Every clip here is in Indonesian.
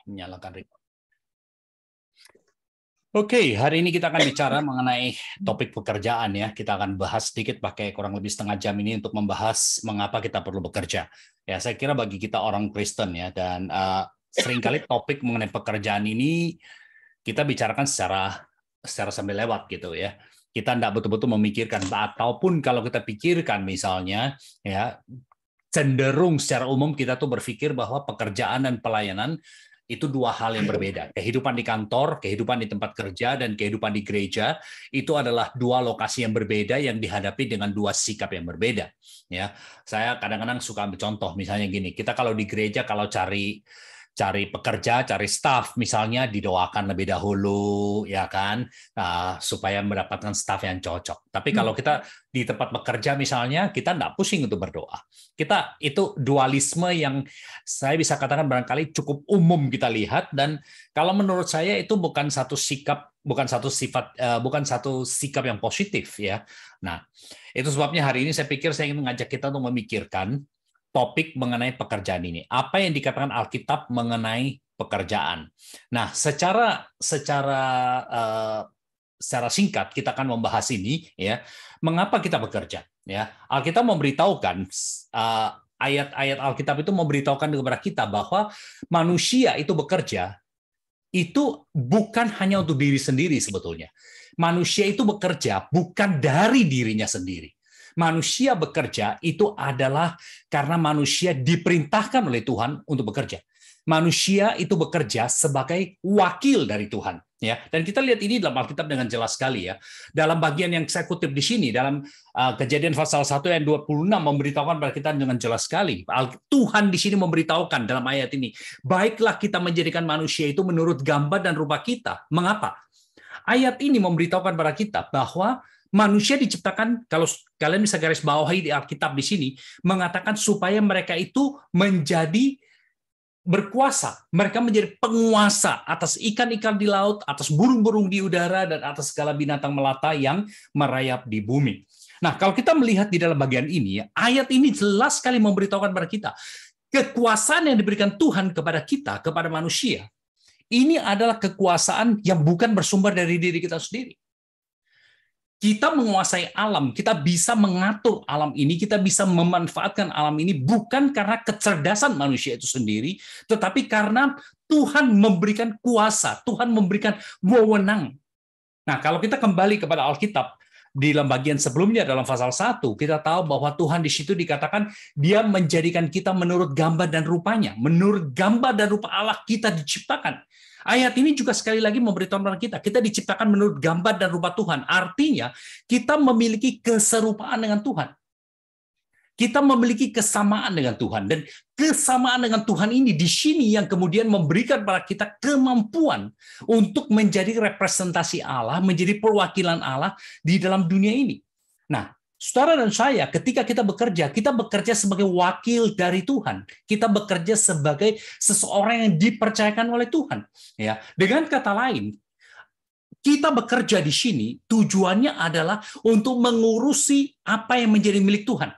Menyalakan record. Oke, hari ini kita akan bicara mengenai topik pekerjaan ya. Kita akan bahas sedikit pakai kurang lebih setengah jam ini untuk membahas mengapa kita perlu bekerja. Ya, saya kira bagi kita orang Kristen ya, dan seringkali topik mengenai pekerjaan ini kita bicarakan secara sambil lewat gitu ya. Kita tidak betul-betul memikirkan, ataupun kalau kita pikirkan misalnya ya, cenderung secara umum kita tuh berpikir bahwa pekerjaan dan pelayanan itu dua hal yang berbeda. Kehidupan di kantor, kehidupan di tempat kerja, dan kehidupan di gereja itu adalah dua lokasi yang berbeda yang dihadapi dengan dua sikap yang berbeda. Ya, saya kadang-kadang suka ambil contoh, misalnya gini, kita kalau di gereja kalau cari pekerja, cari staff, misalnya didoakan lebih dahulu, ya kan, supaya mendapatkan staff yang cocok. Tapi kalau kita di tempat bekerja misalnya, kita nggak pusing untuk berdoa. Kita itu dualisme yang saya bisa katakan barangkali cukup umum kita lihat, dan kalau menurut saya itu bukan satu sikap, bukan satu sikap yang positif ya. Nah, itu sebabnya hari ini saya pikir saya ingin mengajak kita untuk memikirkan topik mengenai pekerjaan ini. Apa yang dikatakan Alkitab mengenai pekerjaan. Nah, secara singkat kita akan membahas ini ya. Mengapa kita bekerja? Ya, Alkitab memberitahukan ayat-ayat Alkitab itu memberitahukan kepada kita bahwa manusia itu bekerja itu bukan hanya untuk diri sendiri sebetulnya. Manusia itu bekerja bukan dari dirinya sendiri. Manusia bekerja itu adalah karena manusia diperintahkan oleh Tuhan untuk bekerja. Manusia itu bekerja sebagai wakil dari Tuhan, ya. Dan kita lihat ini dalam Alkitab dengan jelas sekali ya. Dalam bagian yang saya kutip di sini dalam Kejadian pasal 1 ayat 26 memberitahukan kepada kita dengan jelas sekali. Tuhan di sini memberitahukan dalam ayat ini, baiklah kita menjadikan manusia itu menurut gambar dan rupa kita. Mengapa? Ayat ini memberitahukan kepada kita bahwa manusia diciptakan, kalau kalian bisa garis bawahi di Alkitab di sini, mengatakan supaya mereka itu menjadi berkuasa. Mereka menjadi penguasa atas ikan-ikan di laut, atas burung-burung di udara, dan atas segala binatang melata yang merayap di bumi. Nah, kalau kita melihat di dalam bagian ini, ayat ini jelas sekali memberitahukan kepada kita, kekuasaan yang diberikan Tuhan kepada kita, kepada manusia, ini adalah kekuasaan yang bukan bersumber dari diri kita sendiri. Kita menguasai alam, kita bisa mengatur alam ini, kita bisa memanfaatkan alam ini bukan karena kecerdasan manusia itu sendiri, tetapi karena Tuhan memberikan kuasa, Tuhan memberikan wewenang. Nah, kalau kita kembali kepada Alkitab, di dalam bagian sebelumnya dalam pasal 1, kita tahu bahwa Tuhan di situ dikatakan dia menjadikan kita menurut gambar dan rupanya. Menurut gambar dan rupa Allah kita diciptakan. Ayat ini juga sekali lagi memberitahu kita diciptakan menurut gambar dan rupa Tuhan. Artinya, kita memiliki keserupaan dengan Tuhan. Kita memiliki kesamaan dengan Tuhan. Dan kesamaan dengan Tuhan ini di sini yang kemudian memberikan pada kita kemampuan untuk menjadi representasi Allah, menjadi perwakilan Allah di dalam dunia ini. Nah, saudara dan saya, ketika kita bekerja sebagai wakil dari Tuhan. Kita bekerja sebagai seseorang yang dipercayakan oleh Tuhan. Ya, dengan kata lain, kita bekerja di sini tujuannya adalah untuk mengurusi apa yang menjadi milik Tuhan.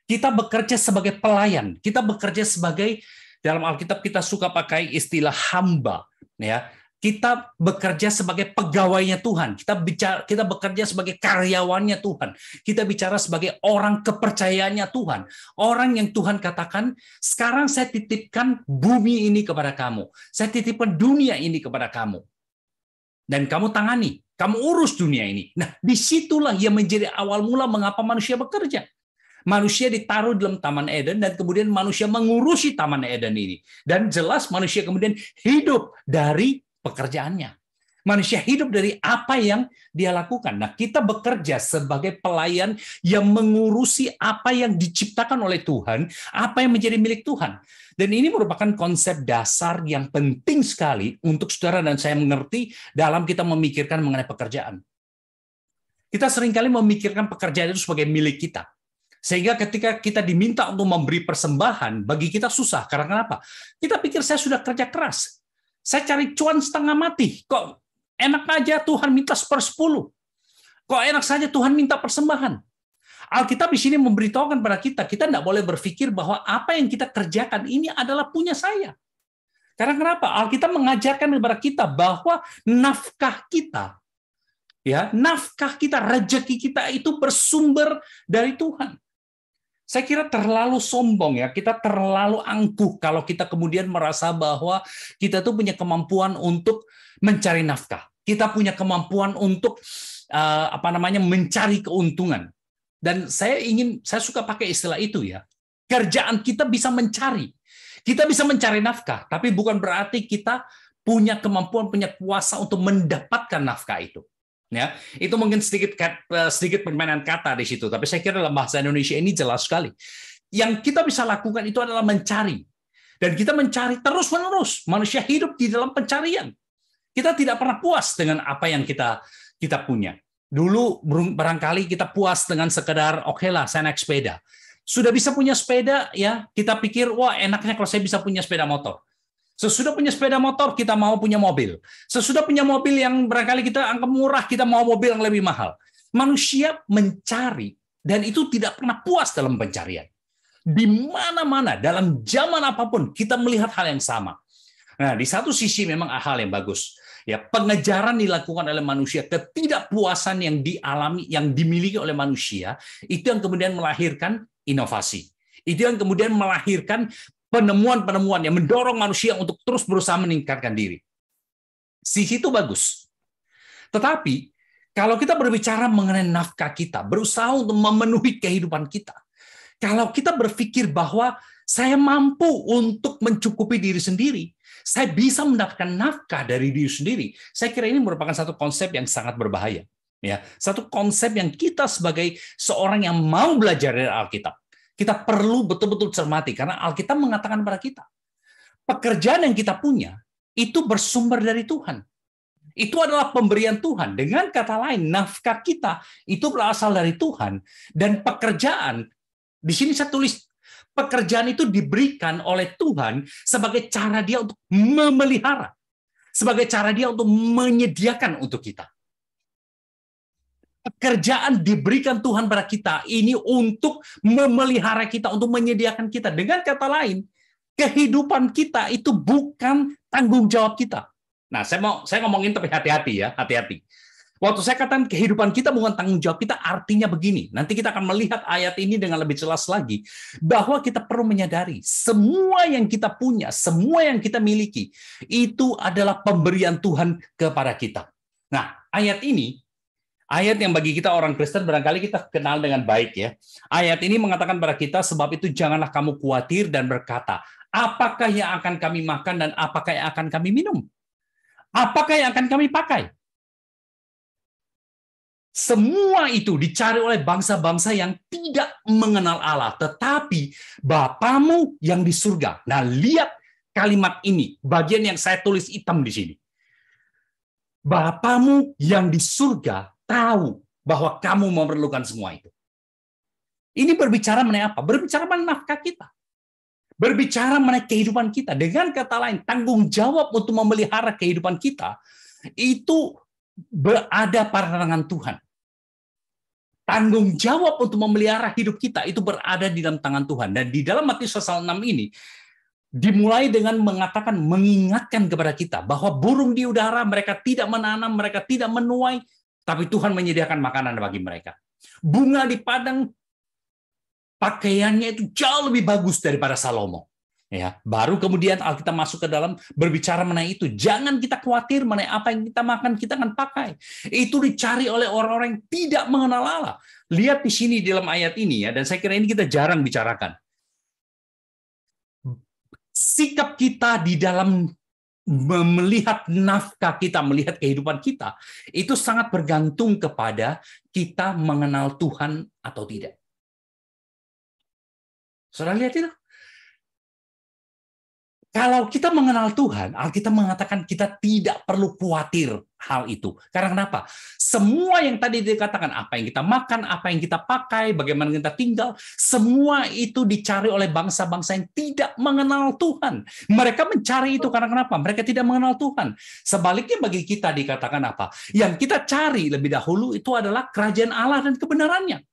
Kita bekerja sebagai pelayan. Kita bekerja sebagai, dalam Alkitab kita suka pakai istilah hamba. Ya. Kita bekerja sebagai pegawainya Tuhan. Kita bekerja sebagai karyawannya Tuhan. Kita bicara sebagai orang kepercayaannya Tuhan. Orang yang Tuhan katakan, sekarang saya titipkan bumi ini kepada kamu. Saya titipkan dunia ini kepada kamu. Dan kamu tangani. Kamu urus dunia ini. Nah, disitulah yang menjadi awal mula mengapa manusia bekerja. Manusia ditaruh dalam Taman Eden, dan kemudian manusia mengurusi Taman Eden ini. Dan jelas manusia kemudian hidup dari pekerjaannya. Manusia hidup dari apa yang dia lakukan. Nah, kita bekerja sebagai pelayan yang mengurusi apa yang diciptakan oleh Tuhan, apa yang menjadi milik Tuhan. Dan ini merupakan konsep dasar yang penting sekali untuk saudara dan saya mengerti dalam kita memikirkan mengenai pekerjaan. Kita seringkali memikirkan pekerjaan itu sebagai milik kita. Sehingga ketika kita diminta untuk memberi persembahan, bagi kita susah. Karena kenapa? Kita pikir saya sudah kerja keras. Saya cari cuan setengah mati. Kok enak aja Tuhan minta 1/10? Kok enak saja Tuhan minta persembahan? Alkitab di sini memberitahukan pada kita tidak boleh berpikir bahwa apa yang kita kerjakan ini adalah punya saya. Karena kenapa? Alkitab mengajarkan kepada kita bahwa nafkah kita, rezeki kita itu bersumber dari Tuhan. Saya kira terlalu sombong ya, kita terlalu angkuh kalau kita kemudian merasa bahwa kita tuh punya kemampuan untuk mencari nafkah. Kita punya kemampuan untuk mencari keuntungan. Dan saya suka pakai istilah itu ya. Kerjaan kita bisa mencari. Kita bisa mencari nafkah, tapi bukan berarti kita punya kemampuan, punya kuasa untuk mendapatkan nafkah itu. Ya, itu mungkin sedikit permainan kata di situ, tapi saya kira dalam bahasa Indonesia ini jelas sekali. Yang kita bisa lakukan itu adalah mencari, dan kita mencari terus-menerus. Manusia hidup di dalam pencarian. Kita tidak pernah puas dengan apa yang kita punya. Dulu barangkali kita puas dengan sekedar oke lah, saya naik sepeda. Sudah bisa punya sepeda, ya kita pikir wah enaknya kalau saya bisa punya sepeda motor. Sesudah punya sepeda motor, kita mau punya mobil. Sesudah punya mobil yang barangkali kita anggap murah, kita mau mobil yang lebih mahal. Manusia mencari, dan itu tidak pernah puas dalam pencarian. Di mana-mana, dalam zaman apapun, kita melihat hal yang sama. Nah, di satu sisi memang hal yang bagus. Ya, pengejaran dilakukan oleh manusia, ketidakpuasan yang dialami, yang dimiliki oleh manusia, itu yang kemudian melahirkan inovasi. Itu yang kemudian melahirkan penemuan-penemuan yang mendorong manusia untuk terus berusaha meningkatkan diri. Sisi itu bagus. Tetapi, kalau kita berbicara mengenai nafkah kita, berusaha untuk memenuhi kehidupan kita, kalau kita berpikir bahwa saya mampu untuk mencukupi diri sendiri, saya bisa mendapatkan nafkah dari diri sendiri, saya kira ini merupakan satu konsep yang sangat berbahaya. Ya, satu konsep yang kita sebagai seorang yang mau belajar dari Alkitab, kita perlu betul-betul cermati, karena Alkitab mengatakan kepada kita, pekerjaan yang kita punya itu bersumber dari Tuhan. Itu adalah pemberian Tuhan. Dengan kata lain, nafkah kita itu berasal dari Tuhan. Dan pekerjaan, di sini saya tulis, pekerjaan itu diberikan oleh Tuhan sebagai cara dia untuk memelihara. Sebagai cara dia untuk menyediakan untuk kita. Pekerjaan diberikan Tuhan pada kita ini untuk memelihara kita, untuk menyediakan kita. Dengan kata lain, kehidupan kita itu bukan tanggung jawab kita. Nah, saya ngomongin tapi hati-hati ya, hati-hati. Waktu saya katakan kehidupan kita bukan tanggung jawab kita, artinya begini. Nanti kita akan melihat ayat ini dengan lebih jelas lagi, bahwa kita perlu menyadari semua yang kita punya, semua yang kita miliki, itu adalah pemberian Tuhan kepada kita. Nah, ayat ini, ayat yang bagi kita orang Kristen barangkali kita kenal dengan baik ya. Ayat ini mengatakan kepada kita, sebab itu janganlah kamu khawatir dan berkata, apakah yang akan kami makan dan apakah yang akan kami minum? Apakah yang akan kami pakai? Semua itu dicari oleh bangsa-bangsa yang tidak mengenal Allah, tetapi Bapamu yang di surga. Nah, lihat kalimat ini, bagian yang saya tulis hitam di sini. Bapamu yang di surga tahu bahwa kamu memerlukan semua itu. Ini berbicara mengenai apa? Berbicara mengenai nafkah kita. Berbicara mengenai kehidupan kita. Dengan kata lain, tanggung jawab untuk memelihara kehidupan kita itu berada pada tangan Tuhan. Tanggung jawab untuk memelihara hidup kita itu berada di dalam tangan Tuhan. Dan di dalam Matius pasal 6 ini, dimulai dengan mengatakan, mengingatkan kepada kita bahwa burung di udara mereka tidak menanam, mereka tidak menuai, tapi Tuhan menyediakan makanan bagi mereka. Bunga di padang, pakaiannya itu jauh lebih bagus daripada Salomo. Ya, baru kemudian Alkitab masuk ke dalam berbicara mengenai itu. Jangan kita khawatir mengenai apa yang kita makan, kita akan pakai. Itu dicari oleh orang-orang yang tidak mengenal Allah. Lihat di sini di dalam ayat ini ya, dan saya kira ini kita jarang bicarakan. Sikap kita di dalam melihat nafkah kita, melihat kehidupan kita, itu sangat bergantung kepada kita mengenal Tuhan atau tidak. Saudara lihat itu? Kalau kita mengenal Tuhan, Alkitab mengatakan kita tidak perlu khawatir hal itu. Karena kenapa? Semua yang tadi dikatakan, apa yang kita makan, apa yang kita pakai, bagaimana kita tinggal, semua itu dicari oleh bangsa-bangsa yang tidak mengenal Tuhan. Mereka mencari itu karena kenapa? Mereka tidak mengenal Tuhan. Sebaliknya bagi kita dikatakan apa? Yang kita cari lebih dahulu itu adalah kerajaan Allah dan kebenarannya.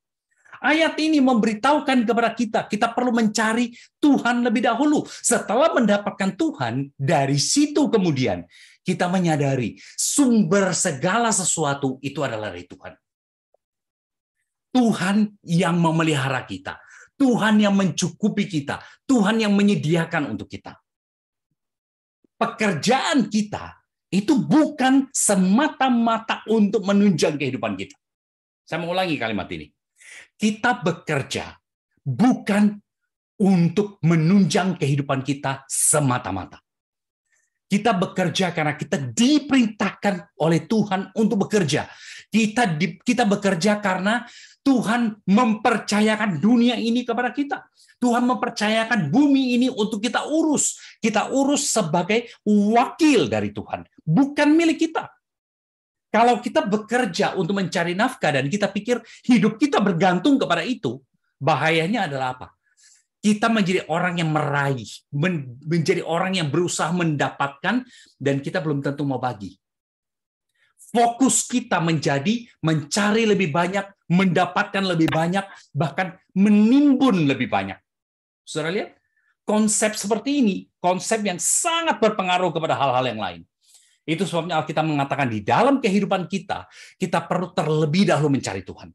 Ayat ini memberitahukan kepada kita perlu mencari Tuhan lebih dahulu. Setelah mendapatkan Tuhan, dari situ kemudian kita menyadari sumber segala sesuatu itu adalah dari Tuhan. Tuhan yang memelihara kita, Tuhan yang mencukupi kita, Tuhan yang menyediakan untuk kita. Pekerjaan kita itu bukan semata-mata untuk menunjang kehidupan kita. Saya mengulangi kalimat ini. Kita bekerja bukan untuk menunjang kehidupan kita semata-mata. Kita bekerja karena kita diperintahkan oleh Tuhan untuk bekerja. Kita bekerja karena Tuhan mempercayakan dunia ini kepada kita. Tuhan mempercayakan bumi ini untuk kita urus. Kita urus sebagai wakil dari Tuhan, bukan milik kita. Kalau kita bekerja untuk mencari nafkah dan kita pikir hidup kita bergantung kepada itu, bahayanya adalah apa? Kita menjadi orang yang meraih, menjadi orang yang berusaha mendapatkan, dan kita belum tentu mau bagi. Fokus kita menjadi mencari lebih banyak, mendapatkan lebih banyak, bahkan menimbun lebih banyak. Saudara lihat? Konsep seperti ini, konsep yang sangat berpengaruh kepada hal-hal yang lain. Itu sebabnya Alkitab mengatakan di dalam kehidupan kita perlu terlebih dahulu mencari Tuhan.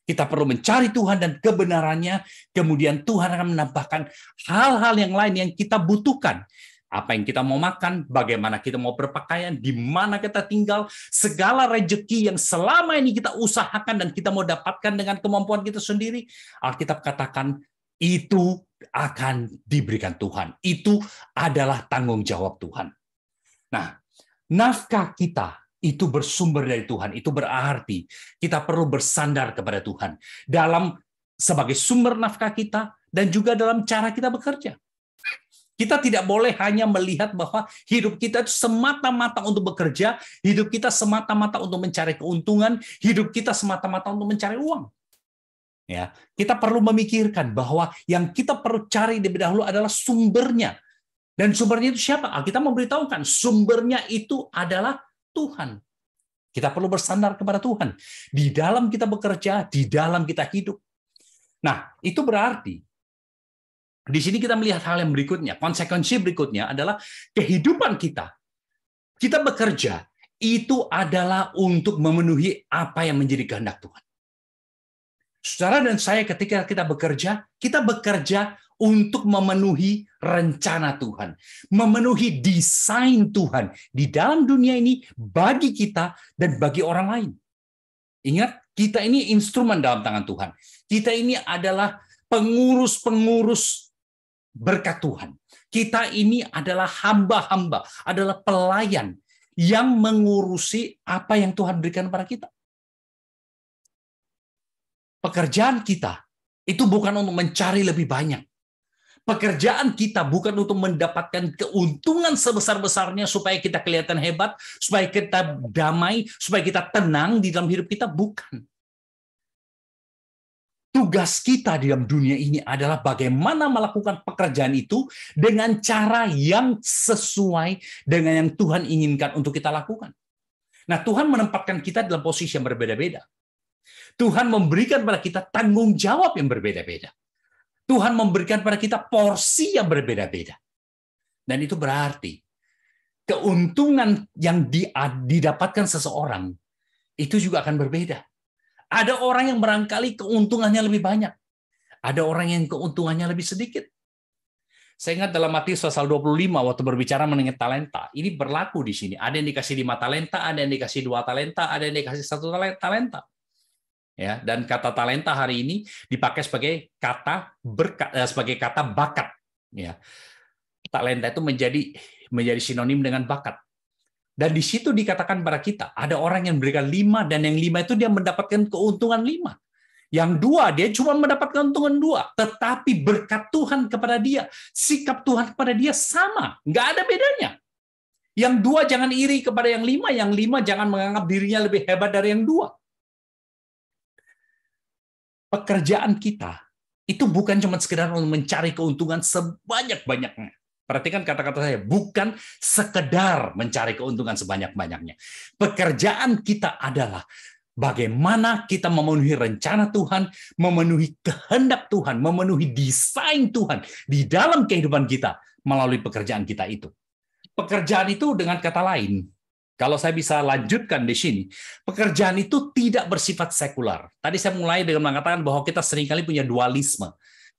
Kita perlu mencari Tuhan dan kebenarannya, kemudian Tuhan akan menambahkan hal-hal yang lain yang kita butuhkan. Apa yang kita mau makan, bagaimana kita mau berpakaian, di mana kita tinggal, segala rejeki yang selama ini kita usahakan dan kita mau dapatkan dengan kemampuan kita sendiri, Alkitab katakan itu akan diberikan Tuhan. Itu adalah tanggung jawab Tuhan. Nah, nafkah kita itu bersumber dari Tuhan. Itu berarti kita perlu bersandar kepada Tuhan dalam sebagai sumber nafkah kita dan juga dalam cara kita bekerja. Kita tidak boleh hanya melihat bahwa hidup kita itu semata-mata untuk bekerja, hidup kita semata-mata untuk mencari keuntungan, hidup kita semata-mata untuk mencari uang. Ya, kita perlu memikirkan bahwa yang kita perlu cari lebih dahulu adalah sumbernya. Dan sumbernya itu siapa? Kita memberitahukan sumbernya itu adalah Tuhan. Kita perlu bersandar kepada Tuhan. Di dalam kita bekerja, di dalam kita hidup. Nah, itu berarti di sini kita melihat hal yang berikutnya. Konsekuensi berikutnya adalah kehidupan kita. Kita bekerja, itu adalah untuk memenuhi apa yang menjadi kehendak Tuhan. Saudara dan saya ketika kita bekerja untuk memenuhi rencana Tuhan, memenuhi desain Tuhan di dalam dunia ini bagi kita dan bagi orang lain. Ingat, kita ini instrumen dalam tangan Tuhan. Kita ini adalah pengurus-pengurus berkat Tuhan. Kita ini adalah hamba-hamba, adalah pelayan yang mengurusi apa yang Tuhan berikan kepada kita. Pekerjaan kita itu bukan untuk mencari lebih banyak. Pekerjaan kita bukan untuk mendapatkan keuntungan sebesar-besarnya supaya kita kelihatan hebat, supaya kita damai, supaya kita tenang di dalam hidup kita. Bukan. Tugas kita di dalam dunia ini adalah bagaimana melakukan pekerjaan itu dengan cara yang sesuai dengan yang Tuhan inginkan untuk kita lakukan. Nah, Tuhan menempatkan kita dalam posisi yang berbeda-beda. Tuhan memberikan pada kita tanggung jawab yang berbeda-beda. Tuhan memberikan pada kita porsi yang berbeda-beda. Dan itu berarti keuntungan yang didapatkan seseorang itu juga akan berbeda. Ada orang yang barangkali keuntungannya lebih banyak. Ada orang yang keuntungannya lebih sedikit. Saya ingat dalam Matius pasal 25 waktu berbicara mengenai talenta. Ini berlaku di sini. Ada yang dikasih 5 talenta, ada yang dikasih 2 talenta, ada yang dikasih 1 talenta. Ya, dan kata talenta hari ini dipakai sebagai kata bakat. Ya, talenta itu menjadi sinonim dengan bakat. Dan di situ dikatakan kepada kita ada orang yang memberikan 5 dan yang 5 itu dia mendapatkan keuntungan 5. Yang 2 dia cuma mendapatkan keuntungan 2, tetapi berkat Tuhan kepada dia, sikap Tuhan kepada dia sama, nggak ada bedanya. Yang 2 jangan iri kepada yang 5 jangan menganggap dirinya lebih hebat dari yang 2. Pekerjaan kita itu bukan cuma sekedar untuk mencari keuntungan sebanyak-banyaknya. Perhatikan kata-kata saya, bukan sekedar mencari keuntungan sebanyak-banyaknya. Pekerjaan kita adalah bagaimana kita memenuhi rencana Tuhan, memenuhi kehendak Tuhan, memenuhi desain Tuhan di dalam kehidupan kita melalui pekerjaan kita itu. Pekerjaan itu dengan kata lain, kalau saya bisa lanjutkan di sini, pekerjaan itu tidak bersifat sekular. Tadi saya mulai dengan mengatakan bahwa kita seringkali punya dualisme.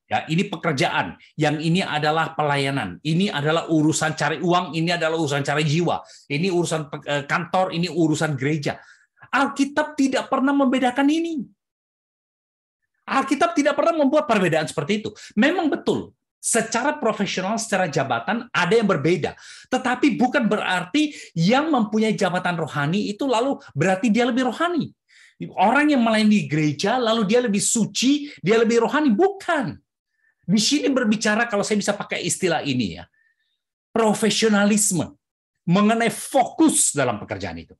Ya, ini pekerjaan, yang ini adalah pelayanan, ini adalah urusan cari uang, ini adalah urusan cari jiwa, ini urusan kantor, ini urusan gereja. Alkitab tidak pernah membedakan ini. Alkitab tidak pernah membuat perbedaan seperti itu. Memang betul, secara profesional, secara jabatan ada yang berbeda. Tetapi bukan berarti yang mempunyai jabatan rohani itu lalu berarti dia lebih rohani. Orang yang melayani gereja lalu dia lebih suci, dia lebih rohani. Bukan. Di sini berbicara, kalau saya bisa pakai istilah ini ya, profesionalisme mengenai fokus dalam pekerjaan itu.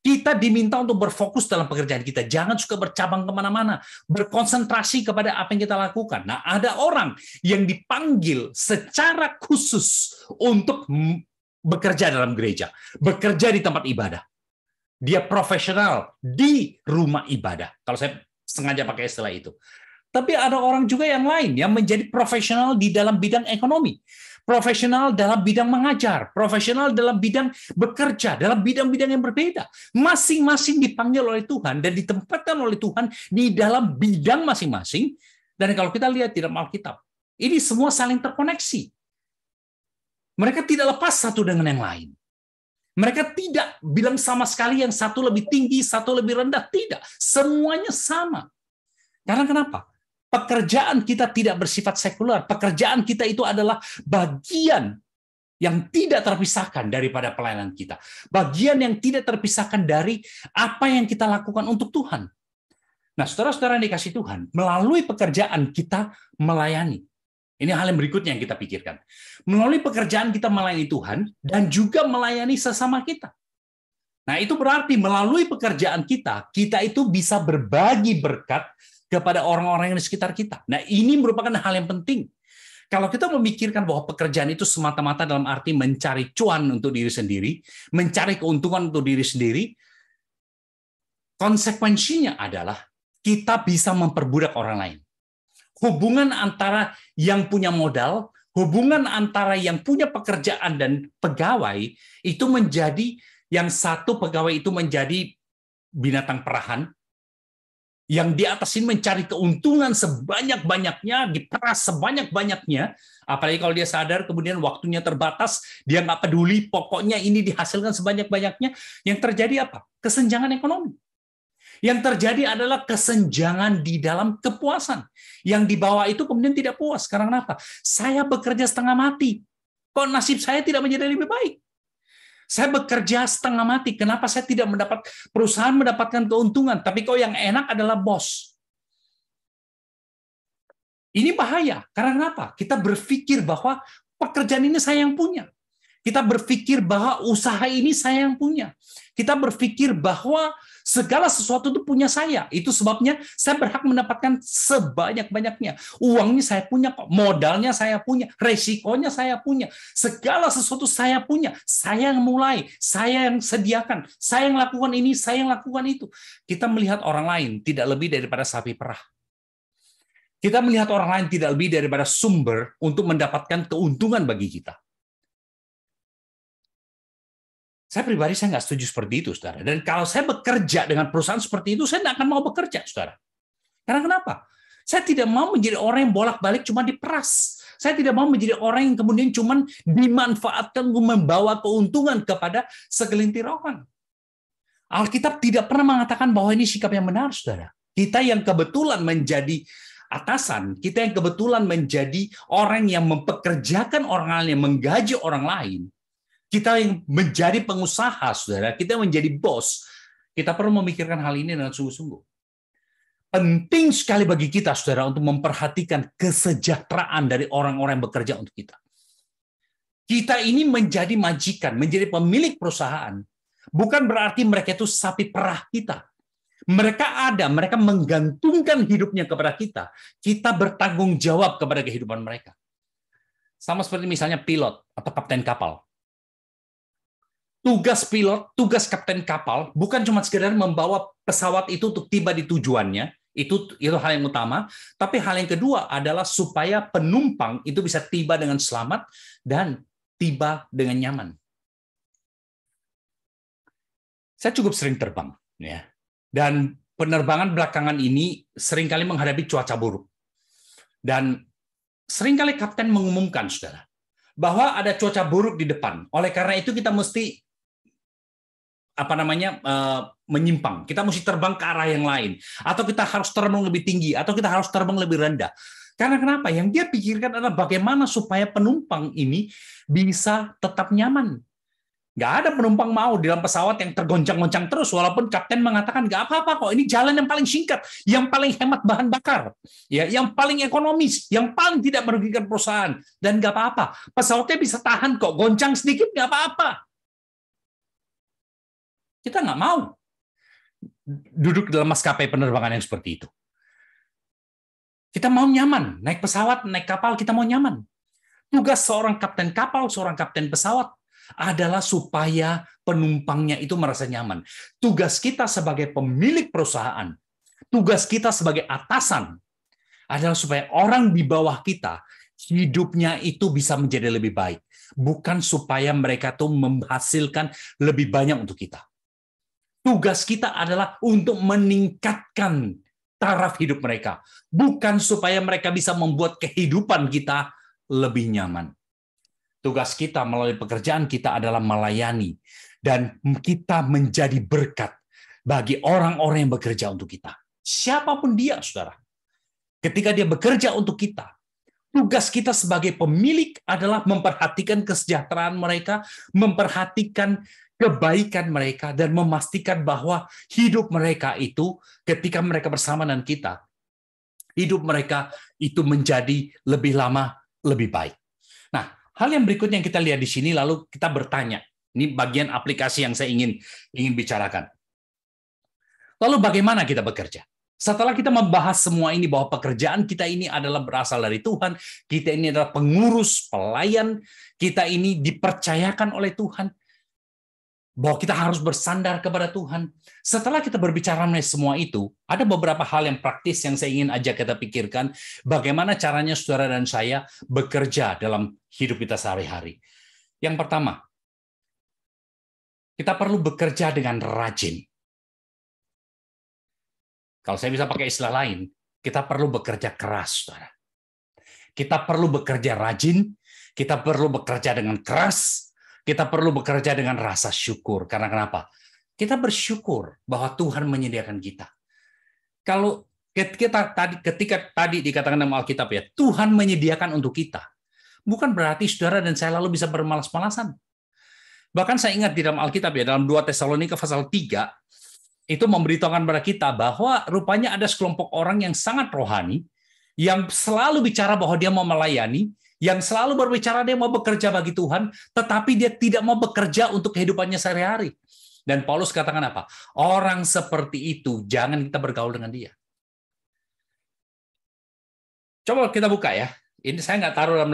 Kita diminta untuk berfokus dalam pekerjaan kita. Jangan suka bercabang kemana-mana. Berkonsentrasi kepada apa yang kita lakukan. Nah, ada orang yang dipanggil secara khusus untuk bekerja dalam gereja. Bekerja di tempat ibadah. Dia profesional di rumah ibadah. Kalau saya sengaja pakai istilah itu. Tapi ada orang juga yang lain yang menjadi profesional di dalam bidang ekonomi. Profesional dalam bidang mengajar, profesional dalam bidang bekerja, dalam bidang-bidang yang berbeda. Masing-masing dipanggil oleh Tuhan dan ditempatkan oleh Tuhan di dalam bidang masing-masing. Dan kalau kita lihat di dalam Alkitab, ini semua saling terkoneksi. Mereka tidak lepas satu dengan yang lain. Mereka tidak bilang sama sekali yang satu lebih tinggi, satu lebih rendah. Tidak, semuanya sama. Karena kenapa? Pekerjaan kita tidak bersifat sekular. Pekerjaan kita itu adalah bagian yang tidak terpisahkan daripada pelayanan kita. Bagian yang tidak terpisahkan dari apa yang kita lakukan untuk Tuhan. Nah, saudara-saudara yang dikasih Tuhan, melalui pekerjaan kita melayani. Ini hal yang berikutnya yang kita pikirkan. Melalui pekerjaan kita melayani Tuhan dan juga melayani sesama kita. Nah, itu berarti melalui pekerjaan kita, kita itu bisa berbagi berkat kepada orang-orang yang di sekitar kita. Nah, ini merupakan hal yang penting. Kalau kita memikirkan bahwa pekerjaan itu semata-mata dalam arti mencari cuan untuk diri sendiri, mencari keuntungan untuk diri sendiri, konsekuensinya adalah kita bisa memperbudak orang lain. Hubungan antara yang punya modal, hubungan antara yang punya pekerjaan dan pegawai, itu menjadi yang satu pegawai itu menjadi binatang perahan, yang di atas ini mencari keuntungan sebanyak-banyaknya, diperas sebanyak-banyaknya, apalagi kalau dia sadar kemudian waktunya terbatas, dia nggak peduli, pokoknya ini dihasilkan sebanyak-banyaknya. Yang terjadi apa? Kesenjangan ekonomi. Yang terjadi adalah kesenjangan di dalam kepuasan. Yang di bawah itu kemudian tidak puas. Karena kenapa? Saya bekerja setengah mati. Kok nasib saya tidak menjadi lebih baik? Saya bekerja setengah mati. Kenapa saya tidak perusahaan mendapatkan keuntungan? Tapi kok yang enak adalah bos. Ini bahaya. Karena kenapa? Kita berpikir bahwa pekerjaan ini saya yang punya. Kita berpikir bahwa usaha ini saya yang punya. Kita berpikir bahwa segala sesuatu itu punya saya. Itu sebabnya saya berhak mendapatkan sebanyak-banyaknya. Uangnya saya punya kok, modalnya saya punya, resikonya saya punya. Segala sesuatu saya punya. Saya yang mulai, saya yang sediakan, saya yang lakukan ini, saya yang lakukan itu. Kita melihat orang lain tidak lebih daripada sapi perah. Kita melihat orang lain tidak lebih daripada sumber untuk mendapatkan keuntungan bagi kita. Saya pribadi saya nggak setuju seperti itu, saudara. Dan kalau saya bekerja dengan perusahaan seperti itu, saya nggak akan mau bekerja, saudara. Karena kenapa? Saya tidak mau menjadi orang yang bolak-balik cuma diperas. Saya tidak mau menjadi orang yang kemudian cuma dimanfaatkan untuk membawa keuntungan kepada segelintir orang. Alkitab tidak pernah mengatakan bahwa ini sikap yang benar, saudara. Kita yang kebetulan menjadi atasan, kita yang kebetulan menjadi orang yang mempekerjakan orang lain, yang menggaji orang lain, kita yang menjadi pengusaha, saudara, kita menjadi bos, kita perlu memikirkan hal ini dengan sungguh-sungguh. Penting sekali bagi kita, saudara, untuk memperhatikan kesejahteraan dari orang-orang yang bekerja untuk kita. Kita ini menjadi majikan, menjadi pemilik perusahaan, bukan berarti mereka itu sapi perah kita. Mereka ada, mereka menggantungkan hidupnya kepada kita. Kita bertanggung jawab kepada kehidupan mereka. Sama seperti misalnya pilot atau kapten kapal. Tugas pilot, tugas kapten kapal bukan cuma sekedar membawa pesawat itu untuk tiba di tujuannya, itu hal yang utama, tapi hal yang kedua adalah supaya penumpang itu bisa tiba dengan selamat dan tiba dengan nyaman. Saya cukup sering terbang, ya, dan penerbangan belakangan ini seringkali menghadapi cuaca buruk, dan seringkali kapten mengumumkan, saudara, bahwa ada cuaca buruk di depan. Oleh karena itu kita mesti menyimpang. Kita mesti terbang ke arah yang lain, atau kita harus terbang lebih tinggi, atau kita harus terbang lebih rendah. Karena kenapa? Yang dia pikirkan adalah bagaimana supaya penumpang ini bisa tetap nyaman. Nggak ada penumpang mau di dalam pesawat yang tergoncang-goncang terus, walaupun kapten mengatakan nggak apa-apa kok, ini jalan yang paling singkat, yang paling hemat bahan bakar, ya, yang paling ekonomis, yang paling tidak merugikan perusahaan, dan nggak apa-apa. Pesawatnya bisa tahan kok, goncang sedikit nggak apa-apa. Kita nggak mau duduk dalam maskapai penerbangan yang seperti itu. Kita mau nyaman, naik pesawat, naik kapal, kita mau nyaman. Tugas seorang kapten kapal, seorang kapten pesawat adalah supaya penumpangnya itu merasa nyaman. Tugas kita sebagai pemilik perusahaan, tugas kita sebagai atasan adalah supaya orang di bawah kita hidupnya itu bisa menjadi lebih baik, bukan supaya mereka tuh menghasilkan lebih banyak untuk kita. Tugas kita adalah untuk meningkatkan taraf hidup mereka, bukan supaya mereka bisa membuat kehidupan kita lebih nyaman. Tugas kita melalui pekerjaan kita adalah melayani, dan kita menjadi berkat bagi orang-orang yang bekerja untuk kita. Siapapun dia, saudara. Ketika dia bekerja untuk kita, tugas kita sebagai pemilik adalah memperhatikan kesejahteraan mereka, memperhatikan kebaikan mereka, dan memastikan bahwa hidup mereka itu ketika mereka bersama dengan kita, hidup mereka itu menjadi lebih lama, lebih baik. Nah, hal yang berikutnya yang kita lihat di sini, lalu kita bertanya, ini bagian aplikasi yang saya ingin bicarakan. Lalu bagaimana kita bekerja? Setelah kita membahas semua ini, bahwa pekerjaan kita ini adalah berasal dari Tuhan, kita ini adalah pengurus, pelayan, kita ini dipercayakan oleh Tuhan, bahwa kita harus bersandar kepada Tuhan. Setelah kita berbicara mengenai semua itu, ada beberapa hal yang praktis yang saya ingin ajak kita pikirkan, bagaimana caranya saudara dan saya bekerja dalam hidup kita sehari-hari. Yang pertama, kita perlu bekerja dengan rajin. Kalau saya bisa pakai istilah lain, kita perlu bekerja keras, saudara. Kita perlu bekerja rajin, kita perlu bekerja dengan keras, kita perlu bekerja dengan rasa syukur. Karena kenapa? Kita bersyukur bahwa Tuhan menyediakan kita. Kalau ketika tadi dikatakan dalam Alkitab, ya, Tuhan menyediakan untuk kita, bukan berarti saudara dan saya lalu bisa bermalas-malasan. Bahkan saya ingat di dalam Alkitab, ya, dalam 2 Tesalonika pasal 3, itu memberitahukan kepada kita bahwa rupanya ada sekelompok orang yang sangat rohani, yang selalu bicara bahwa dia mau melayani, yang selalu berbicara dia mau bekerja bagi Tuhan, tetapi dia tidak mau bekerja untuk kehidupannya sehari-hari. Dan Paulus katakan apa? Orang seperti itu, jangan kita bergaul dengan dia. Coba kita buka, ya. Ini saya nggak taruh dalam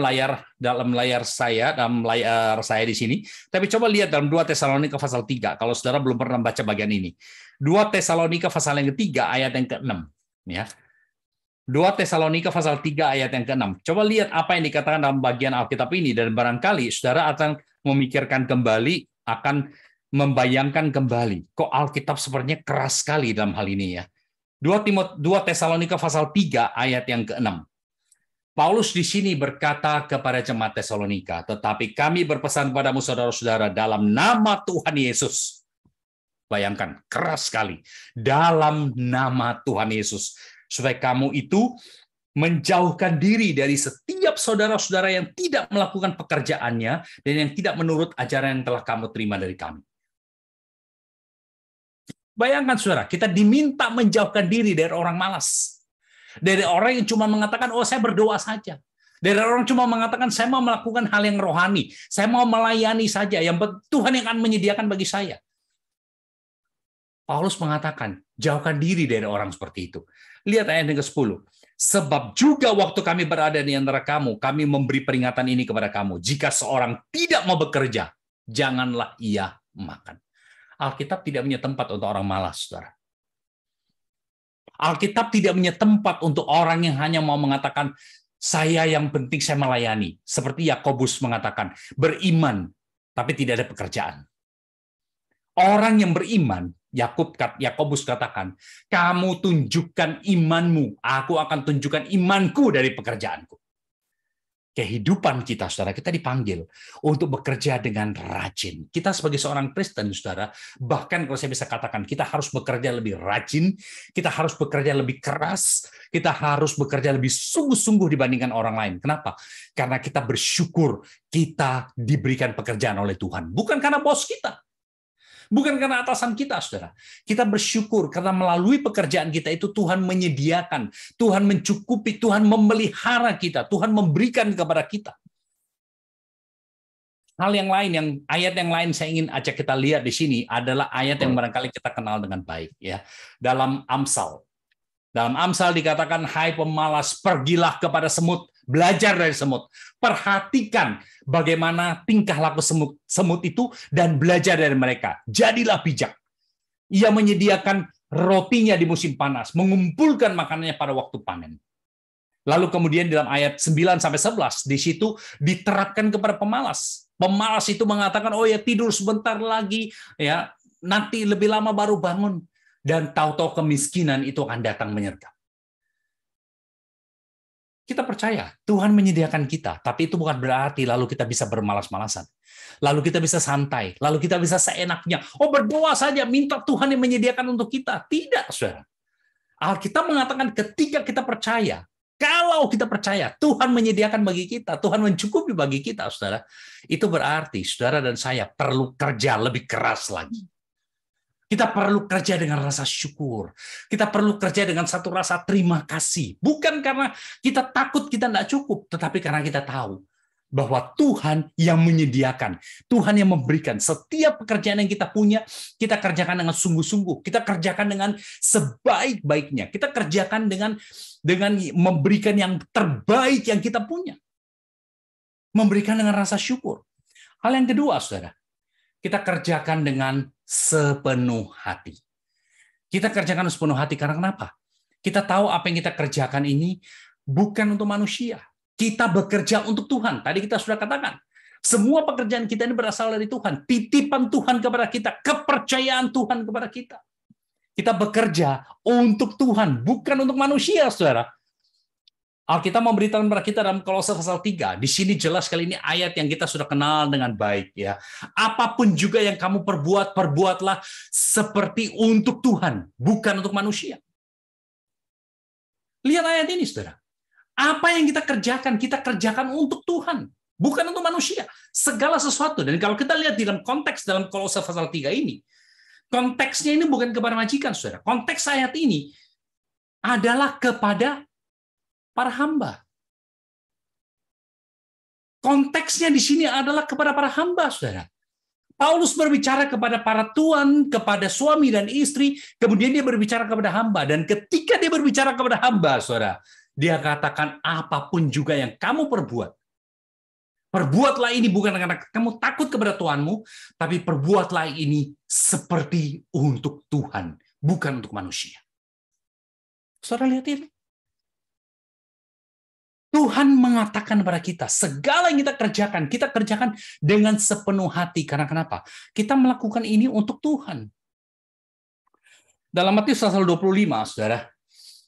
layar saya di sini, tapi coba lihat dalam 2 Tesalonika pasal 3, kalau saudara belum pernah baca bagian ini. 2 Tesalonika pasal yang ketiga, ayat yang ke-6. Ya. 2 Tesalonika pasal 3 ayat yang ke-6. Coba lihat apa yang dikatakan dalam bagian Alkitab ini, dan barangkali saudara akan memikirkan kembali, akan membayangkan kembali, kok Alkitab sepertinya keras sekali dalam hal ini, ya. 2 Tesalonika pasal 3 ayat yang ke-6. Paulus di sini berkata kepada jemaat Tesalonika, tetapi kami berpesan kepadamu saudara-saudara dalam nama Tuhan Yesus. Bayangkan, keras sekali. Dalam nama Tuhan Yesus. Supaya kamu itu menjauhkan diri dari setiap saudara-saudara yang tidak melakukan pekerjaannya dan yang tidak menurut ajaran yang telah kamu terima dari kami. Bayangkan, saudara, kita diminta menjauhkan diri dari orang malas. Dari orang yang cuma mengatakan, oh saya berdoa saja. Dari orang cuma mengatakan, saya mau melakukan hal yang rohani. Saya mau melayani saja. Yang Tuhan yang akan menyediakan bagi saya. Paulus mengatakan, jauhkan diri dari orang seperti itu. Lihat ayat yang ke-10. Sebab juga waktu kami berada di antara kamu, kami memberi peringatan ini kepada kamu. Jika seorang tidak mau bekerja, janganlah ia makan. Alkitab tidak punya tempat untuk orang malas, saudara. Alkitab tidak punya tempat untuk orang yang hanya mau mengatakan, saya yang penting saya melayani. Seperti Yakobus mengatakan, beriman, tapi tidak ada pekerjaan. Orang yang beriman, Yakobus katakan, kamu tunjukkan imanmu, aku akan tunjukkan imanku dari pekerjaanku. Kehidupan kita, saudara, kita dipanggil untuk bekerja dengan rajin. Kita sebagai seorang Kristen, saudara, bahkan kalau saya bisa katakan, kita harus bekerja lebih rajin, kita harus bekerja lebih keras, kita harus bekerja lebih sungguh-sungguh dibandingkan orang lain. Kenapa? Karena kita bersyukur kita diberikan pekerjaan oleh Tuhan. Bukan karena bos kita. Bukan karena atasan kita, saudara. Kita bersyukur karena melalui pekerjaan kita itu Tuhan menyediakan, Tuhan mencukupi, Tuhan memelihara kita, Tuhan memberikan kepada kita. Hal yang lain, ayat yang lain saya ingin ajak kita lihat di sini adalah ayat yang barangkali kita kenal dengan baik, ya. Dalam Amsal dikatakan, hai pemalas, pergilah kepada semut, belajar dari semut. Perhatikan bagaimana tingkah laku semut itu dan belajar dari mereka. Jadilah bijak. Ia menyediakan rotinya di musim panas, mengumpulkan makanannya pada waktu panen. Lalu kemudian dalam ayat 9-11 di situ diterapkan kepada pemalas. Pemalas itu mengatakan, oh ya tidur sebentar lagi, ya nanti lebih lama baru bangun. Dan tahu-tahu kemiskinan itu akan datang menyergap. Kita percaya Tuhan menyediakan kita, tapi itu bukan berarti lalu kita bisa bermalas-malasan. Lalu kita bisa santai, lalu kita bisa seenaknya. Oh, berdoa saja, minta Tuhan yang menyediakan untuk kita. Tidak, saudara. Alkitab mengatakan ketika kita percaya, kalau kita percaya Tuhan menyediakan bagi kita, Tuhan mencukupi bagi kita, saudara, itu berarti saudara dan saya perlu kerja lebih keras lagi. Kita perlu kerja dengan rasa syukur. Kita perlu kerja dengan satu rasa terima kasih. Bukan karena kita takut kita tidak cukup, tetapi karena kita tahu bahwa Tuhan yang menyediakan, Tuhan yang memberikan. Setiap pekerjaan yang kita punya, kita kerjakan dengan sungguh-sungguh. Kita kerjakan dengan sebaik-baiknya. Kita kerjakan dengan memberikan yang terbaik yang kita punya. Memberikan dengan rasa syukur. Hal yang kedua, saudara, kita kerjakan dengan sepenuh hati. Kita kerjakan sepenuh hati karena kenapa? Kita tahu apa yang kita kerjakan ini bukan untuk manusia. Kita bekerja untuk Tuhan. Tadi kita sudah katakan, semua pekerjaan kita ini berasal dari Tuhan. Titipan Tuhan kepada kita, kepercayaan Tuhan kepada kita. Kita bekerja untuk Tuhan, bukan untuk manusia, saudara. Alkitab memberitakan kepada kita dalam Kolose pasal 3. Di sini jelas kali ini ayat yang kita sudah kenal dengan baik, ya. Apapun juga yang kamu perbuat, perbuatlah seperti untuk Tuhan, bukan untuk manusia. Lihat ayat ini, saudara. Apa yang kita kerjakan untuk Tuhan, bukan untuk manusia. Segala sesuatu. Dan kalau kita lihat dalam konteks dalam Kolose pasal 3 ini, konteksnya ini bukan kepada majikan, saudara. Konteks ayat ini adalah kepada para hamba. Konteksnya di sini adalah kepada para hamba, saudara. Paulus berbicara kepada para tuan, kepada suami dan istri, kemudian dia berbicara kepada hamba. Dan ketika dia berbicara kepada hamba, saudara, dia katakan apapun juga yang kamu perbuat. Perbuatlah ini bukan karena kamu takut kepada Tuhanmu, tapi perbuatlah ini seperti untuk Tuhan, bukan untuk manusia. Saudara lihat ini. Tuhan mengatakan kepada kita, segala yang kita kerjakan dengan sepenuh hati. Karena kenapa? Kita melakukan ini untuk Tuhan. Dalam Matius pasal 25, saudara,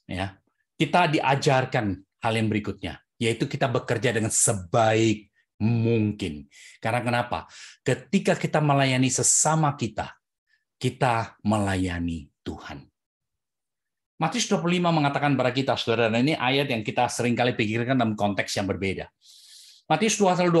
ya, kita diajarkan hal yang berikutnya, yaitu kita bekerja dengan sebaik mungkin. Karena kenapa? Ketika kita melayani sesama kita melayani Tuhan. Matius 25 mengatakan kepada kita, saudara, dan ini ayat yang kita seringkali pikirkan dalam konteks yang berbeda. Matius 25,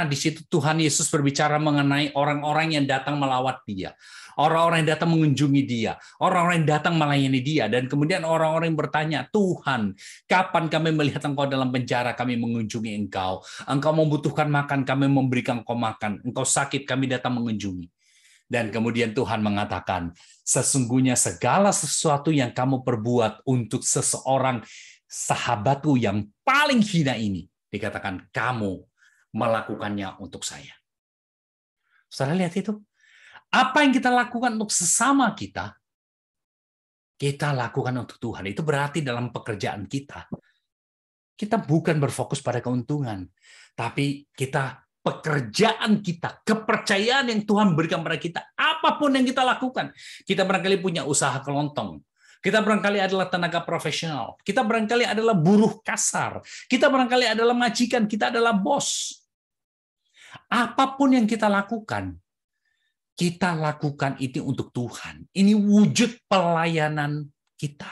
di situ Tuhan Yesus berbicara mengenai orang-orang yang datang melawat dia. Orang-orang yang datang mengunjungi dia. Orang-orang yang datang melayani dia. Dan kemudian orang-orang yang bertanya, Tuhan, kapan kami melihat engkau dalam penjara, kami mengunjungi engkau. Engkau membutuhkan makan, kami memberikan engkau makan. Engkau sakit, kami datang mengunjungi. Dan kemudian Tuhan mengatakan, sesungguhnya segala sesuatu yang kamu perbuat untuk seseorang sahabatku yang paling hina ini, dikatakan kamu melakukannya untuk saya. Saudara lihat itu. Apa yang kita lakukan untuk sesama kita, kita lakukan untuk Tuhan. Itu berarti dalam pekerjaan kita, kita bukan berfokus pada keuntungan, tapi pekerjaan kita, kepercayaan yang Tuhan berikan pada kita, apapun yang kita lakukan. Kita barangkali punya usaha kelontong, kita barangkali adalah tenaga profesional, kita barangkali adalah buruh kasar, kita barangkali adalah majikan, kita adalah bos. Apapun yang kita lakukan itu untuk Tuhan. Ini wujud pelayanan kita.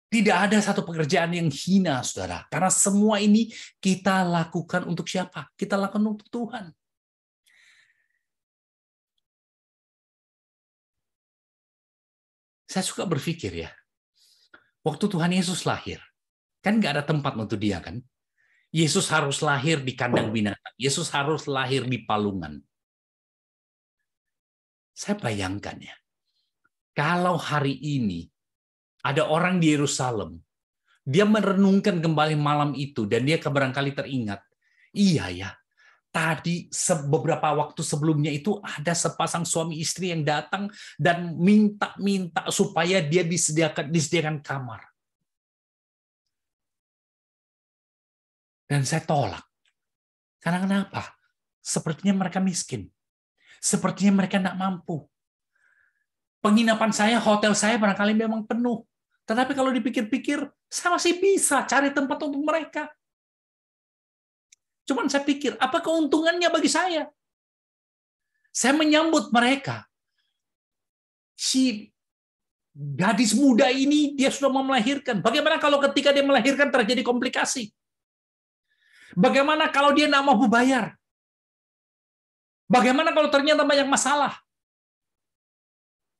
Tidak ada satu pekerjaan yang hina, saudara. Karena semua ini kita lakukan untuk siapa? Kita lakukan untuk Tuhan. Saya suka berpikir ya, waktu Tuhan Yesus lahir, kan nggak ada tempat untuk dia kan? Yesus harus lahir di kandang binatang. Yesus harus lahir di palungan. Saya bayangkan ya, kalau hari ini ada orang di Yerusalem, dia merenungkan kembali malam itu, dan dia barangkali teringat, iya ya, tadi beberapa waktu sebelumnya itu ada sepasang suami istri yang datang dan minta supaya dia disediakan kamar. Dan saya tolak. Karena kenapa? Sepertinya mereka miskin. Sepertinya mereka tidak mampu. Penginapan saya, hotel saya barangkali memang penuh. Tetapi kalau dipikir-pikir, saya masih bisa cari tempat untuk mereka. Cuman saya pikir, apa keuntungannya bagi saya? Saya menyambut mereka. Si gadis muda ini, dia sudah mau melahirkan. Bagaimana kalau ketika dia melahirkan terjadi komplikasi? Bagaimana kalau dia tidak mau bayar? Bagaimana kalau ternyata banyak masalah?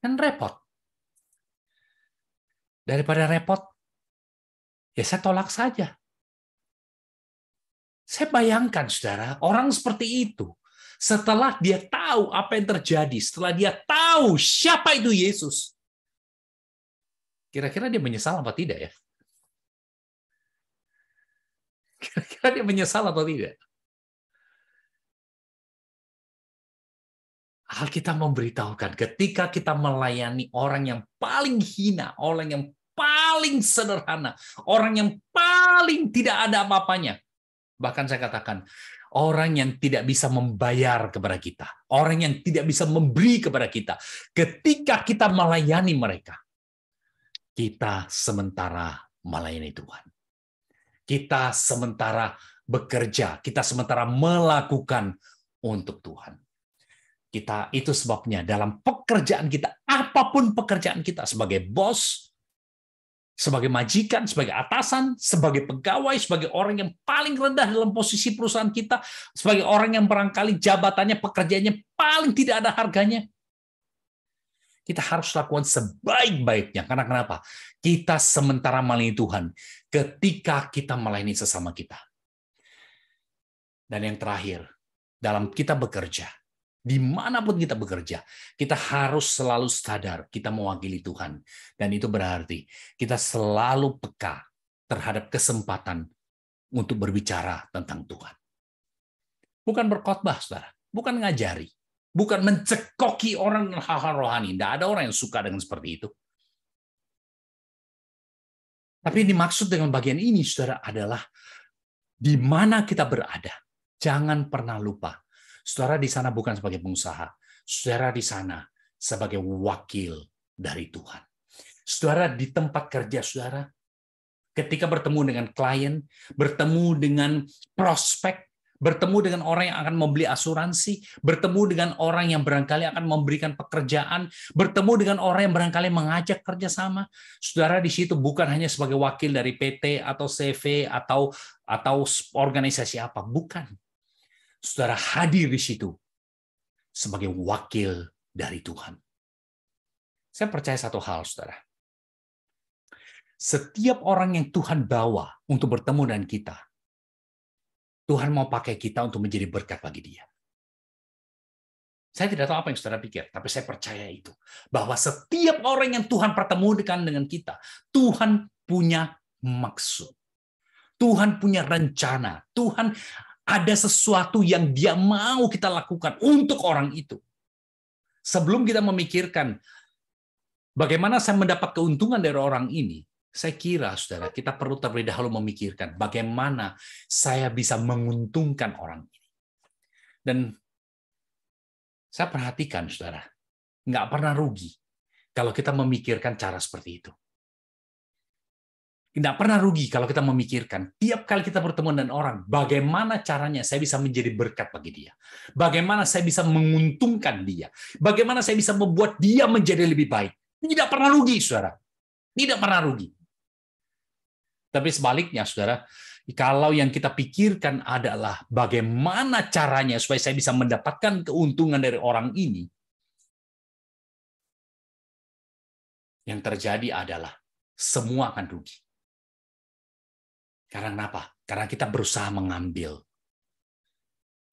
Kan repot. Daripada repot, ya saya tolak saja. Saya bayangkan, saudara, orang seperti itu, setelah dia tahu apa yang terjadi, setelah dia tahu siapa itu Yesus, kira-kira dia menyesal apa tidak ya? Kira-kira dia menyesal atau tidak? Alkitab memberitahukan ketika kita melayani orang yang paling hina, orang yang paling sederhana, orang yang paling tidak ada apa-apanya. Bahkan saya katakan, orang yang tidak bisa membayar kepada kita, orang yang tidak bisa memberi kepada kita, ketika kita melayani mereka, kita sementara melayani Tuhan. Kita sementara bekerja, kita sementara melakukan untuk Tuhan. Itu sebabnya dalam pekerjaan kita, apapun pekerjaan kita, sebagai bos, sebagai majikan, sebagai atasan, sebagai pegawai, sebagai orang yang paling rendah dalam posisi perusahaan kita, sebagai orang yang barangkali jabatannya, pekerjaannya paling tidak ada harganya, kita harus lakukan sebaik-baiknya. Karena kenapa? Kita sementara melayani Tuhan ketika kita melayani sesama kita. Dan yang terakhir, dalam kita bekerja, dimanapun kita bekerja, kita harus selalu sadar kita mewakili Tuhan. Dan itu berarti kita selalu peka terhadap kesempatan untuk berbicara tentang Tuhan. Bukan berkhotbah, saudara. Bukan ngajari. Bukan mencekoki orang dengan hal-hal rohani. Tidak ada orang yang suka dengan seperti itu. Tapi yang dimaksud dengan bagian ini, saudara, adalah di mana kita berada. Jangan pernah lupa. Saudara di sana bukan sebagai pengusaha. Saudara di sana sebagai wakil dari Tuhan. Saudara di tempat kerja saudara, ketika bertemu dengan klien, bertemu dengan prospek, bertemu dengan orang yang akan membeli asuransi, bertemu dengan orang yang barangkali akan memberikan pekerjaan, bertemu dengan orang yang barangkali mengajak kerjasama. Saudara di situ bukan hanya sebagai wakil dari PT atau CV atau organisasi apa, bukan. Saudara hadir di situ sebagai wakil dari Tuhan. Saya percaya satu hal, saudara. Setiap orang yang Tuhan bawa untuk bertemu dengan kita, Tuhan mau pakai kita untuk menjadi berkat bagi dia. Saya tidak tahu apa yang saudara pikir, tapi saya percaya itu. Bahwa setiap orang yang Tuhan pertemukan dengan kita, Tuhan punya maksud. Tuhan punya rencana. Tuhan Ada sesuatu yang dia mau kita lakukan untuk orang itu. Sebelum kita memikirkan bagaimana saya mendapat keuntungan dari orang ini, saya kira, saudara, kita perlu terlebih dahulu memikirkan bagaimana saya bisa menguntungkan orang ini. Dan saya perhatikan, saudara, nggak pernah rugi kalau kita memikirkan cara seperti itu. Nggak pernah rugi kalau kita memikirkan, tiap kali kita bertemu dengan orang, bagaimana caranya saya bisa menjadi berkat bagi dia. Bagaimana saya bisa menguntungkan dia. Bagaimana saya bisa membuat dia menjadi lebih baik. Tidak pernah rugi, saudara. Tidak pernah rugi. Tapi sebaliknya, saudara, kalau yang kita pikirkan adalah bagaimana caranya supaya saya bisa mendapatkan keuntungan dari orang ini, yang terjadi adalah semua akan rugi. Karena kenapa? Karena kita berusaha mengambil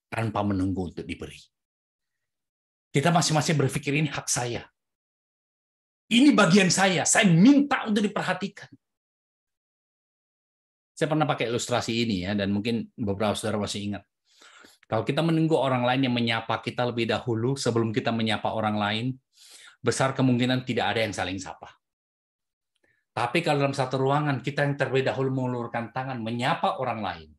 tanpa menunggu untuk diberi. Kita masing-masing berpikir ini hak saya. Ini bagian saya minta untuk diperhatikan. Saya pernah pakai ilustrasi ini ya, dan mungkin beberapa saudara masih ingat. Kalau kita menunggu orang lain yang menyapa kita lebih dahulu sebelum kita menyapa orang lain, besar kemungkinan tidak ada yang saling sapa. Tapi kalau dalam satu ruangan kita yang terlebih dahulu mengulurkan tangan menyapa orang lain,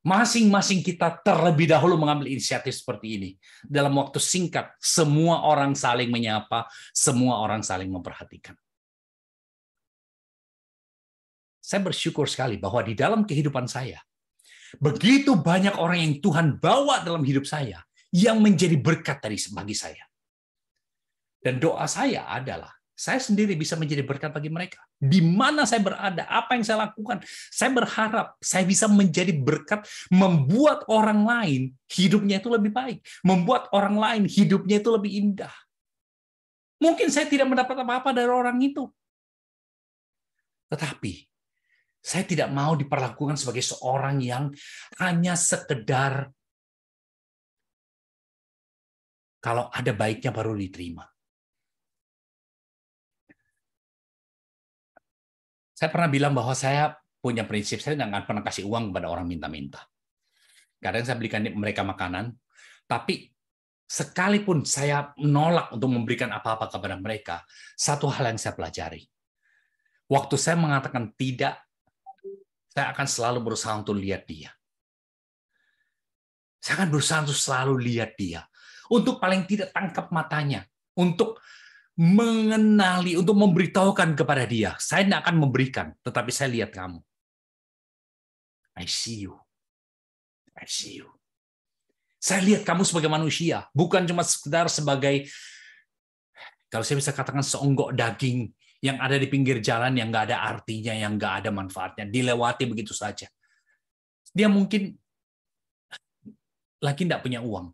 masing-masing kita terlebih dahulu mengambil inisiatif seperti ini. Dalam waktu singkat, semua orang saling menyapa, semua orang saling memperhatikan. Saya bersyukur sekali bahwa di dalam kehidupan saya, begitu banyak orang yang Tuhan bawa dalam hidup saya, yang menjadi berkat bagi saya. Dan doa saya adalah, saya sendiri bisa menjadi berkat bagi mereka. Di mana saya berada, apa yang saya lakukan, saya berharap saya bisa menjadi berkat, membuat orang lain hidupnya itu lebih baik, membuat orang lain hidupnya itu lebih indah. Mungkin saya tidak mendapat apa-apa dari orang itu, tetapi saya tidak mau diperlakukan sebagai seorang yang hanya sekedar kalau ada baiknya baru diterima. Saya pernah bilang bahwa saya punya prinsip, saya nggak pernah kasih uang kepada orang minta-minta. Kadang saya belikan mereka makanan, tapi sekalipun saya menolak untuk memberikan apa-apa kepada mereka, satu hal yang saya pelajari. Waktu saya mengatakan tidak, saya akan selalu berusaha untuk lihat dia. Saya akan berusaha untuk selalu lihat dia. Untuk paling tidak tangkap matanya. Untuk mengenali, untuk memberitahukan kepada dia, saya tidak akan memberikan, tetapi saya lihat kamu. I see you. I see you. Saya lihat kamu sebagai manusia, bukan cuma sekedar sebagai, kalau saya bisa katakan, seonggok daging yang ada di pinggir jalan yang nggak ada artinya, yang nggak ada manfaatnya, dilewati begitu saja. Dia mungkin lagi tidak punya uang,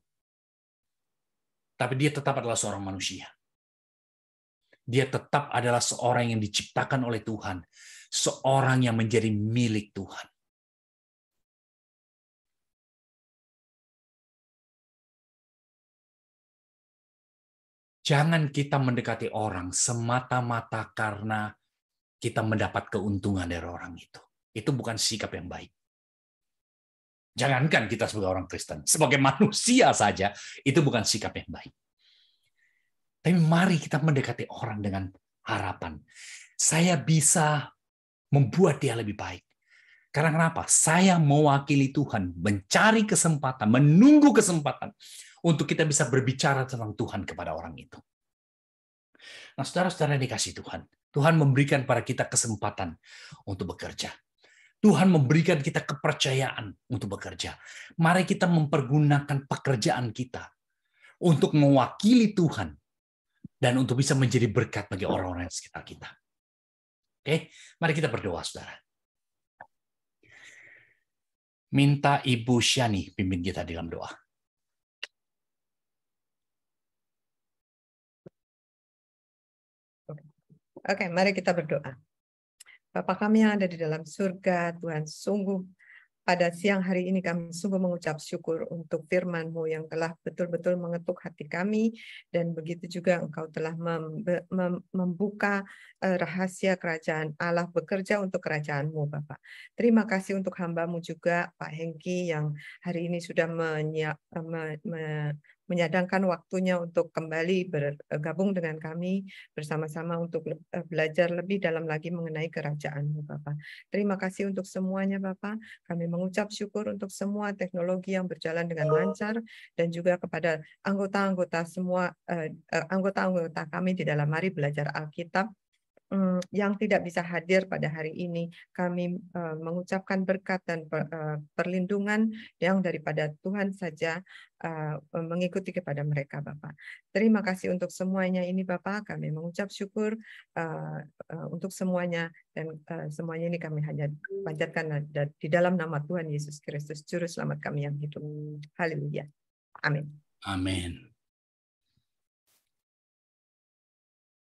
tapi dia tetap adalah seorang manusia. Dia tetap adalah seorang yang diciptakan oleh Tuhan, seorang yang menjadi milik Tuhan. Jangan kita mendekati orang semata-mata karena kita mendapat keuntungan dari orang itu. Itu bukan sikap yang baik. Jangankan kita sebagai orang Kristen, sebagai manusia saja, itu bukan sikap yang baik. Tapi mari kita mendekati orang dengan harapan. Saya bisa membuat dia lebih baik. Karena kenapa? Saya mewakili Tuhan, mencari kesempatan, menunggu kesempatan untuk kita bisa berbicara tentang Tuhan kepada orang itu. Nah, saudara-saudara yang dikasihi Tuhan, Tuhan memberikan pada kita kesempatan untuk bekerja. Tuhan memberikan kita kepercayaan untuk bekerja. Mari kita mempergunakan pekerjaan kita untuk mewakili Tuhan dan untuk bisa menjadi berkat bagi orang-orang di sekitar kita. Oke, mari kita berdoa, saudara. Minta Ibu Shani pimpin kita dalam doa. Oke, mari kita berdoa. Bapa kami yang ada di dalam surga, Tuhan, sungguh pada siang hari ini kami sungguh mengucap syukur untuk firman-Mu yang telah betul-betul mengetuk hati kami, dan begitu juga Engkau telah membuka rahasia kerajaan Allah, bekerja untuk kerajaan-Mu, Bapak. Terima kasih untuk hamba-Mu juga, Pak Hengki, yang hari ini sudah menyadangkan waktunya untuk kembali bergabung dengan kami bersama-sama untuk belajar lebih dalam lagi mengenai kerajaan-Mu, Bapak. Terima kasih untuk semuanya, Bapak. Kami mengucap syukur untuk semua teknologi yang berjalan dengan lancar, dan juga kepada anggota-anggota semua anggota-anggota kami di dalam Mari Belajar Alkitab yang tidak bisa hadir pada hari ini. Kami mengucapkan berkat dan perlindungan yang daripada Tuhan saja mengikuti kepada mereka, Bapak. Terima kasih untuk semuanya ini, Bapak. Kami mengucap syukur untuk semuanya, dan semuanya ini kami hanya panjatkan di dalam nama Tuhan Yesus Kristus, Juru Selamat kami yang hidup. Haleluya. Amin. Amin.